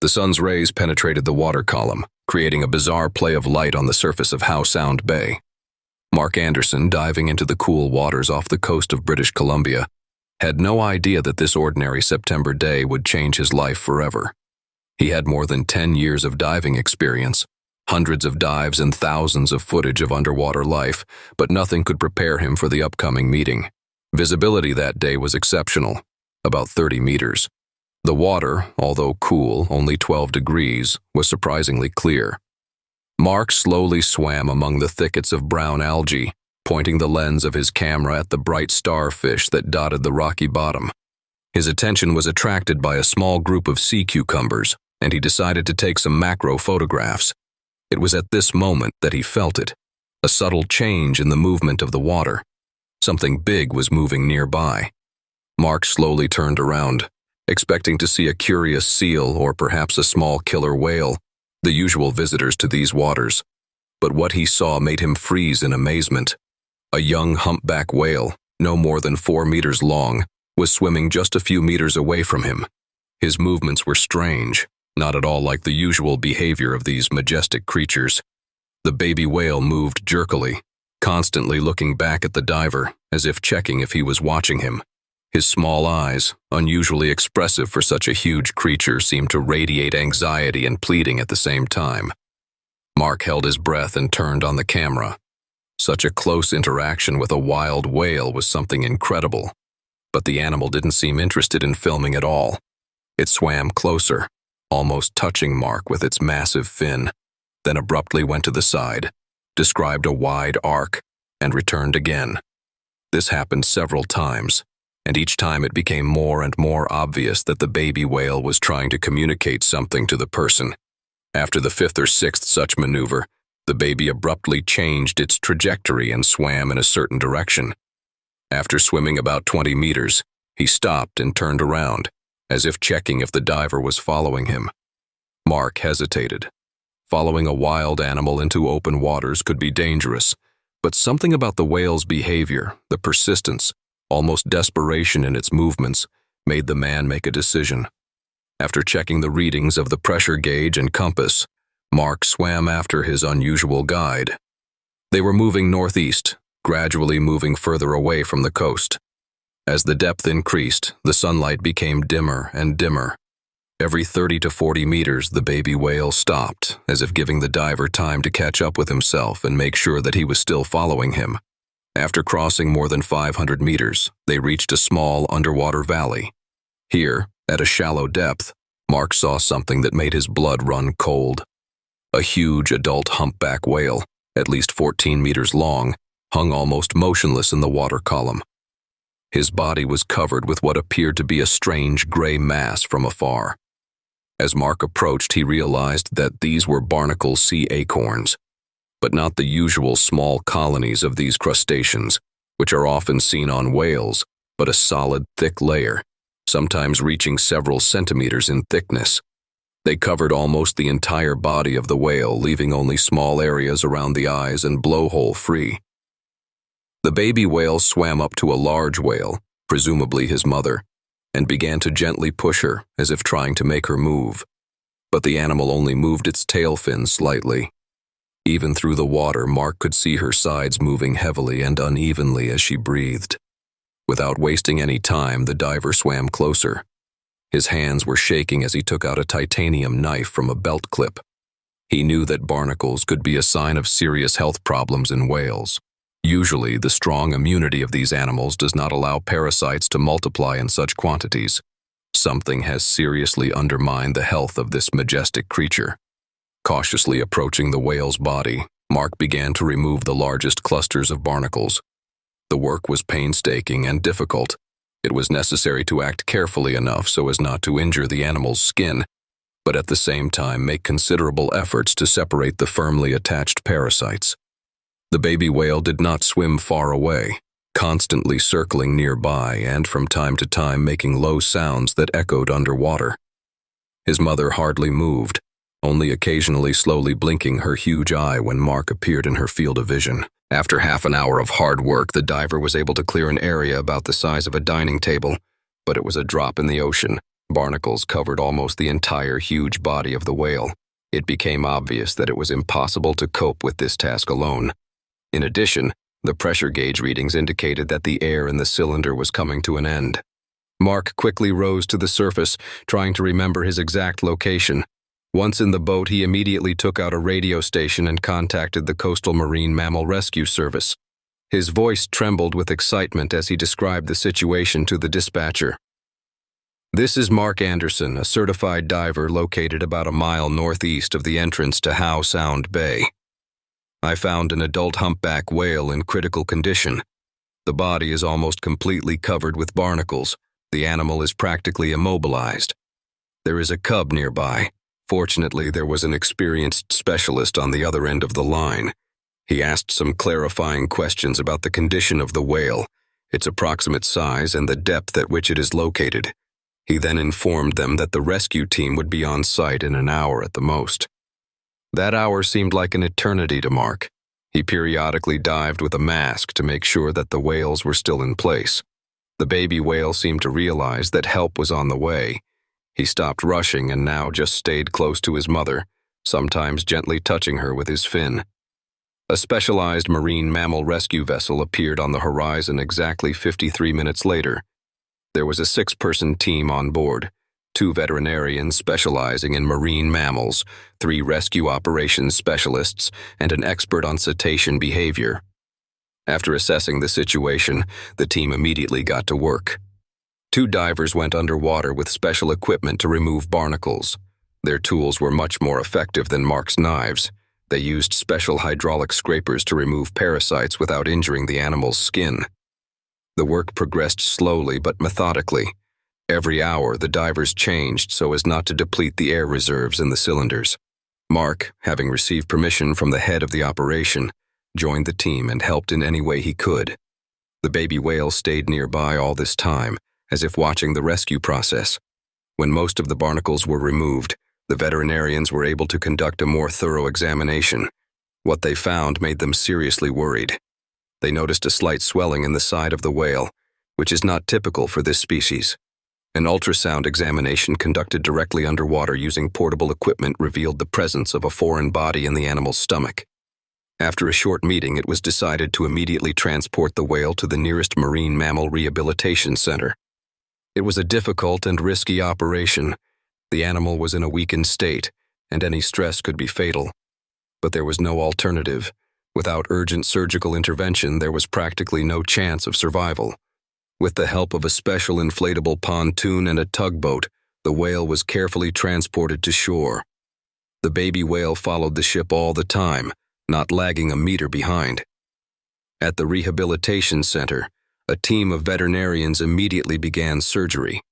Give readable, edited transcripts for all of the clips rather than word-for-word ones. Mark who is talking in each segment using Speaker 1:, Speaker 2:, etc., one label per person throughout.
Speaker 1: The sun's rays penetrated the water column, creating a bizarre play of light on the surface of Howe Sound Bay. Mark Anderson, diving into the cool waters off the coast of British Columbia, had no idea that this ordinary September day would change his life forever. He had more than 10 years of diving experience, hundreds of dives and thousands of footage of underwater life, but nothing could prepare him for the upcoming meeting. Visibility that day was exceptional, about 30 meters. The water, although cool, only 12 degrees, was surprisingly clear. Mark slowly swam among the thickets of brown algae, pointing the lens of his camera at the bright starfish that dotted the rocky bottom. His attention was attracted by a small group of sea cucumbers, and he decided to take some macro photographs. It was at this moment that he felt it, a subtle change in the movement of the water. Something big was moving nearby. Mark slowly turned around, expecting to see a curious seal or perhaps a small killer whale, the usual visitors to these waters. But what he saw made him freeze in amazement. A young humpback whale, no more than 4 meters long, was swimming just a few meters away from him. His movements were strange, not at all like the usual behavior of these majestic creatures. The baby whale moved jerkily, constantly looking back at the diver, as if checking if he was watching him. His small eyes, unusually expressive for such a huge creature, seemed to radiate anxiety and pleading at the same time. Mark held his breath and turned on the camera. Such a close interaction with a wild whale was something incredible, but the animal didn't seem interested in filming at all. It swam closer, almost touching Mark with its massive fin, then abruptly went to the side, described a wide arc, and returned again. This happened several times, and each time it became more and more obvious that the baby whale was trying to communicate something to the person. After the 5th or 6th such maneuver, the baby abruptly changed its trajectory and swam in a certain direction. After swimming about 20 meters, he stopped and turned around, as if checking if the diver was following him. Mark hesitated. Following a wild animal into open waters could be dangerous, but something about the whale's behavior, the persistence, almost desperation in its movements, made the man make a decision. After checking the readings of the pressure gauge and compass, Mark swam after his unusual guide. They were moving northeast, gradually moving further away from the coast. As the depth increased, the sunlight became dimmer and dimmer. Every 30 to 40 meters, the baby whale stopped, as if giving the diver time to catch up with himself and make sure that he was still following him. After crossing more than 500 meters, they reached a small underwater valley. Here, at a shallow depth, Mark saw something that made his blood run cold. A huge adult humpback whale, at least 14 meters long, hung almost motionless in the water column. His body was covered with what appeared to be a strange gray mass from afar. As Mark approached, he realized that these were barnacle sea acorns, but not the usual small colonies of these crustaceans, which are often seen on whales, but a solid, thick layer, sometimes reaching several centimeters in thickness. They covered almost the entire body of the whale, leaving only small areas around the eyes and blowhole free. The baby whale swam up to a large whale, presumably his mother, and began to gently push her, as if trying to make her move. But the animal only moved its tail fin slightly. Even through the water, Mark could see her sides moving heavily and unevenly as she breathed. Without wasting any time, the diver swam closer. His hands were shaking as he took out a titanium knife from a belt clip. He knew that barnacles could be a sign of serious health problems in whales. Usually, the strong immunity of these animals does not allow parasites to multiply in such quantities. Something has seriously undermined the health of this majestic creature. Cautiously approaching the whale's body, Mark began to remove the largest clusters of barnacles. The work was painstaking and difficult. It was necessary to act carefully enough so as not to injure the animal's skin, but at the same time make considerable efforts to separate the firmly attached parasites. The baby whale did not swim far away, constantly circling nearby and from time to time making low sounds that echoed underwater. His mother hardly moved, only occasionally slowly blinking her huge eye when Mark appeared in her field of vision. After half an hour of hard work, the diver was able to clear an area about the size of a dining table, but it was a drop in the ocean, Barnacles covered almost the entire huge body of the whale. It became obvious that it was impossible to cope with this task alone. In addition, the pressure gauge readings indicated that the air in the cylinder was coming to an end. Mark quickly rose to the surface, trying to remember his exact location. Once in the boat, he immediately took out a radio station and contacted the Coastal Marine Mammal Rescue Service. His voice trembled with excitement as he described the situation to the dispatcher. "This is Mark Anderson, a certified diver located about a mile northeast of the entrance to Howe Sound Bay. I found an adult humpback whale in critical condition. The body is almost completely covered with barnacles. The animal is practically immobilized. There is a cub nearby. Fortunately, there was an experienced specialist on the other end of the line. He asked some clarifying questions about the condition of the whale, its approximate size, and the depth at which it is located. He then informed them that the rescue team would be on site in an hour at the most. That hour seemed like an eternity to Mark. He periodically dived with a mask to make sure that the whales were still in place. The baby whale seemed to realize that help was on the way. He stopped rushing and now just stayed close to his mother, sometimes gently touching her with his fin. A specialized marine mammal rescue vessel appeared on the horizon exactly 53 minutes later. There was a 6-person team on board, 2 veterinarians specializing in marine mammals, 3 rescue operations specialists, and an expert on cetacean behavior. After assessing the situation, the team immediately got to work. 2 divers went underwater with special equipment to remove barnacles. Their tools were much more effective than Mark's knives. They used special hydraulic scrapers to remove parasites without injuring the animal's skin. The work progressed slowly but methodically. Every hour, the divers changed so as not to deplete the air reserves in the cylinders. Mark, having received permission from the head of the operation, joined the team and helped in any way he could. The baby whale stayed nearby all this time, as if watching the rescue process. When most of the barnacles were removed, the veterinarians were able to conduct a more thorough examination. What they found made them seriously worried. They noticed a slight swelling in the side of the whale, which is not typical for this species. An ultrasound examination conducted directly underwater using portable equipment revealed the presence of a foreign body in the animal's stomach. After a short meeting, it was decided to immediately transport the whale to the nearest marine mammal rehabilitation center. It was a difficult and risky operation. The animal was in a weakened state, and any stress could be fatal. But there was no alternative. Without urgent surgical intervention, there was practically no chance of survival. With the help of a special inflatable pontoon and a tugboat, the whale was carefully transported to shore. The baby whale followed the ship all the time, not lagging a meter behind. At the rehabilitation center, a team of veterinarians immediately began surgery.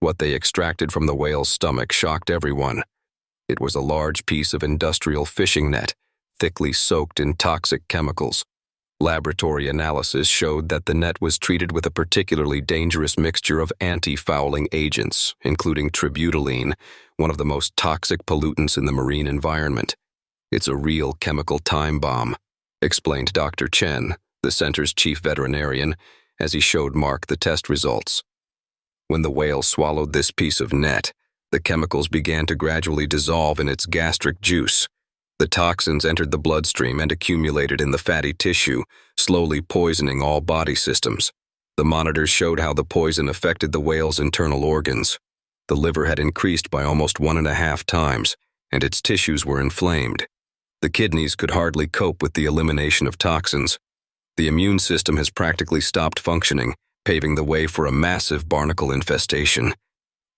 Speaker 1: What they extracted from the whale's stomach shocked everyone. It was a large piece of industrial fishing net, thickly soaked in toxic chemicals. Laboratory analysis showed that the net was treated with a particularly dangerous mixture of anti-fouling agents, including tributylene, one of the most toxic pollutants in the marine environment. "It's a real chemical time bomb," explained Dr. Chen, the center's chief veterinarian, as he showed Mark the test results. When the whale swallowed this piece of net, the chemicals began to gradually dissolve in its gastric juice. The toxins entered the bloodstream and accumulated in the fatty tissue, slowly poisoning all body systems. The monitors showed how the poison affected the whale's internal organs. The liver had increased by almost 1.5 times, and its tissues were inflamed. The kidneys could hardly cope with the elimination of toxins. The immune system has practically stopped functioning, paving the way for a massive barnacle infestation.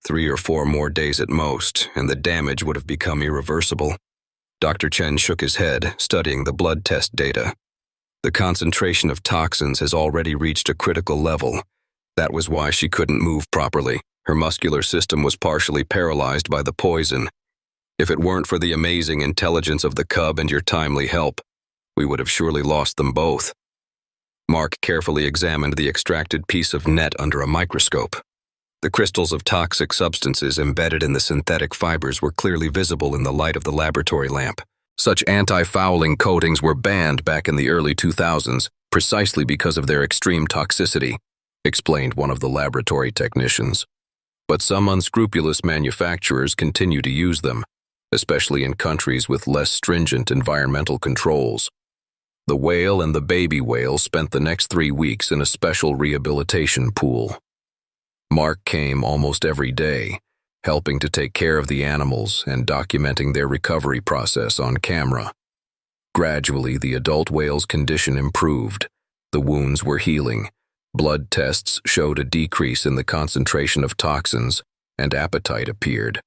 Speaker 1: 3 or 4 more days at most, and the damage would have become irreversible. Dr. Chen shook his head, studying the blood test data. The concentration of toxins has already reached a critical level. That was why she couldn't move properly. Her muscular system was partially paralyzed by the poison. If it weren't for the amazing intelligence of the cub and your timely help, we would have surely lost them both. Mark carefully examined the extracted piece of net under a microscope. The crystals of toxic substances embedded in the synthetic fibers were clearly visible in the light of the laboratory lamp. Such anti-fouling coatings were banned back in the early 2000s, precisely because of their extreme toxicity, explained one of the laboratory technicians. but some unscrupulous manufacturers continue to use them, especially in countries with less stringent environmental controls. The whale and the baby whale spent the next 3 weeks in a special rehabilitation pool. Mark came almost every day, helping to take care of the animals and documenting their recovery process on camera. Gradually, the adult whale's condition improved. The wounds were healing. Blood tests showed a decrease in the concentration of toxins, and appetite appeared.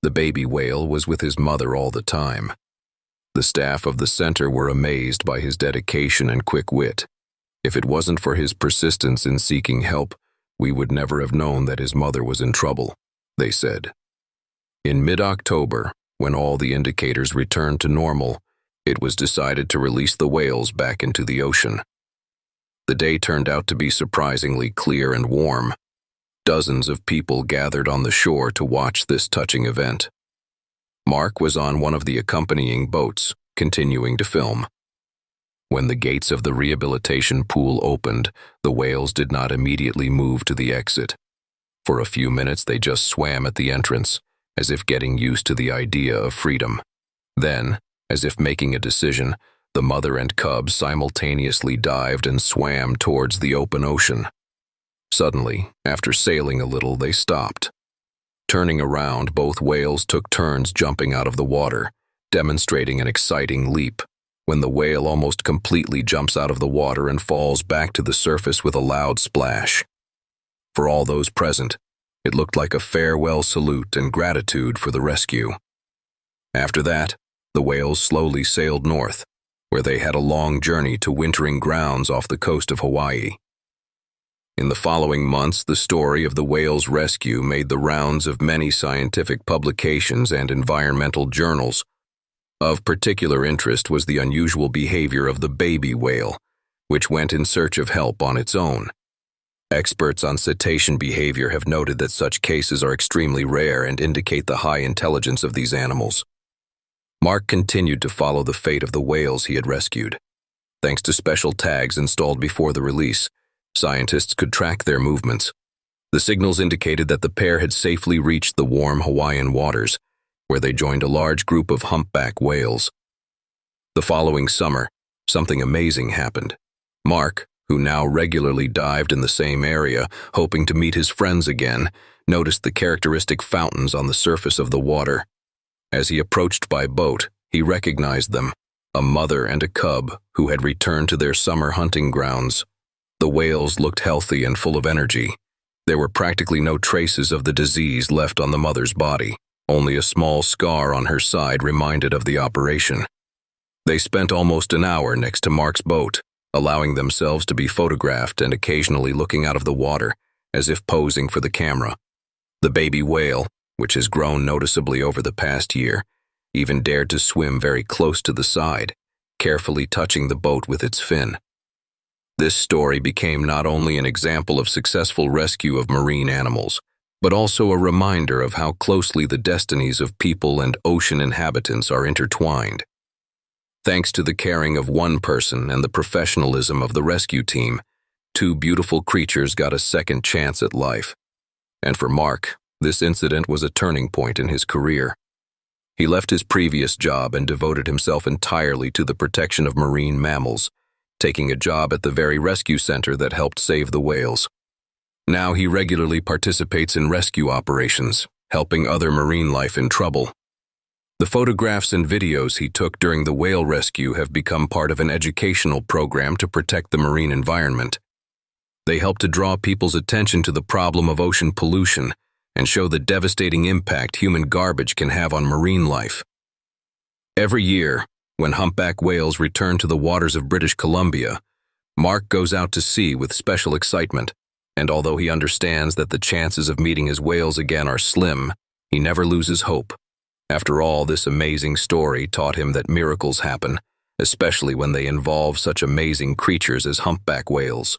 Speaker 1: The baby whale was with his mother all the time. The staff of the center were amazed by his dedication and quick wit. If it wasn't for his persistence in seeking help, we would never have known that his mother was in trouble, they said. In mid-October, when all the indicators returned to normal, it was decided to release the whales back into the ocean. The day turned out to be surprisingly clear and warm. Dozens of people gathered on the shore to watch this touching event. Mark was on one of the accompanying boats, continuing to film. When the gates of the rehabilitation pool opened, the whales did not immediately move to the exit. For a few minutes they just swam at the entrance, as if getting used to the idea of freedom. Then, as if making a decision, the mother and cub simultaneously dived and swam towards the open ocean. Suddenly, after sailing a little, they stopped. Turning around, both whales took turns jumping out of the water, demonstrating an exciting leap, when the whale almost completely jumps out of the water and falls back to the surface with a loud splash. For all those present, it looked like a farewell salute and gratitude for the rescue. After that, the whales slowly sailed north, where they had a long journey to wintering grounds off the coast of Hawaii. In the following months, the story of the whale's rescue made the rounds of many scientific publications and environmental journals. Of particular interest was the unusual behavior of the baby whale, which went in search of help on its own. Experts on cetacean behavior have noted that such cases are extremely rare and indicate the high intelligence of these animals. Mark continued to follow the fate of the whales he had rescued. Thanks to special tags installed before the release, scientists could track their movements. The signals indicated that the pair had safely reached the warm Hawaiian waters, where they joined a large group of humpback whales. The following summer, something amazing happened. Mark, who now regularly dived in the same area, hoping to meet his friends again, noticed the characteristic fountains on the surface of the water. As he approached by boat, he recognized them, a mother and a cub who had returned to their summer hunting grounds. The whales looked healthy and full of energy. There were practically no traces of the disease left on the mother's body. Only a small scar on her side reminded of the operation. They spent almost an hour next to Mark's boat, allowing themselves to be photographed and occasionally looking out of the water, as if posing for the camera. The baby whale, which has grown noticeably over the past year, even dared to swim very close to the side, carefully touching the boat with its fin. This story became not only an example of successful rescue of marine animals, but also a reminder of how closely the destinies of people and ocean inhabitants are intertwined. Thanks to the caring of one person and the professionalism of the rescue team, 2 beautiful creatures got a second chance at life. And for Mark, this incident was a turning point in his career. He left his previous job and devoted himself entirely to the protection of marine mammals, taking a job at the very rescue center that helped save the whales. Now he regularly participates in rescue operations, helping other marine life in trouble. The photographs and videos he took during the whale rescue have become part of an educational program to protect the marine environment. They help to draw people's attention to the problem of ocean pollution and show the devastating impact human garbage can have on marine life. Every year, when humpback whales return to the waters of British Columbia, Mark goes out to sea with special excitement, and although he understands that the chances of meeting his whales again are slim, he never loses hope. After all, this amazing story taught him that miracles happen, especially when they involve such amazing creatures as humpback whales.